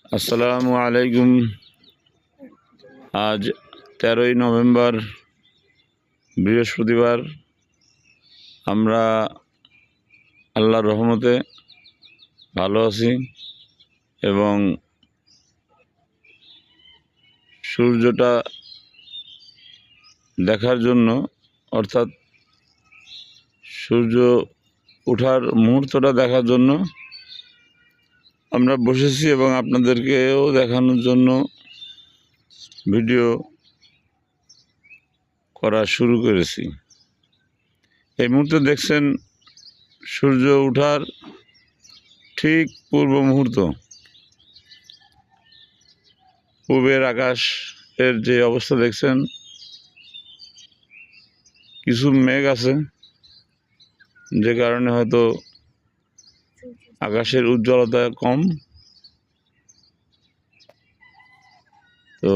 আসসালামু আলাইকুম। আজ 13ই নভেম্বর বৃহস্পতিবার। আমরা আল্লাহর রহমতে ভালো আছি এবং সূর্যটা দেখার জন্য, অর্থাৎ সূর্য ওঠার মুহূর্তটা দেখার জন্য আমরা বসেছি এবং আপনাদেরকেও দেখানোর জন্য ভিডিও করা শুরু করেছি। এই মুহূর্তে দেখছেন সূর্য ওঠার ঠিক পূর্ব মুহূর্ত। পূবের আকাশের যে অবস্থা দেখছেন, কিছু মেঘ আছে, যে কারণে হয়তো আকাশের উজ্জ্বলতা কম। তো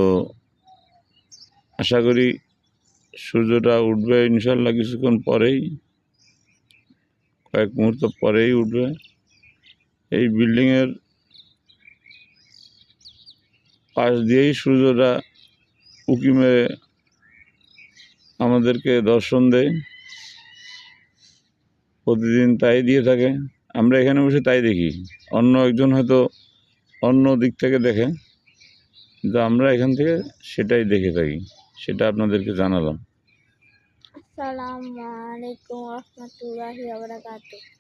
আশা করি সূর্যটা উঠবে ইনশাল্লাহ কিছুক্ষণ পরেই, কয়েক মুহূর্ত পরেই উঠবে। এই বিল্ডিংয়ের পাশ দিয়েই সূর্যটা উঁকি মেরে আমাদেরকে দর্শন দেয়, প্রতিদিন তাই দিয়ে থাকে। আমরা এখানে বসে তাই দেখি, অন্য একজন হয়তো অন্য দিক থেকে দেখে, কিন্তু আমরা এখান থেকে সেটাই দেখে থাকি, সেটা আপনাদেরকে জানালাম। আসসালামু আলাইকুম ওয়া রাহমাতুল্লাহি ওয়া বারাকাতুহু।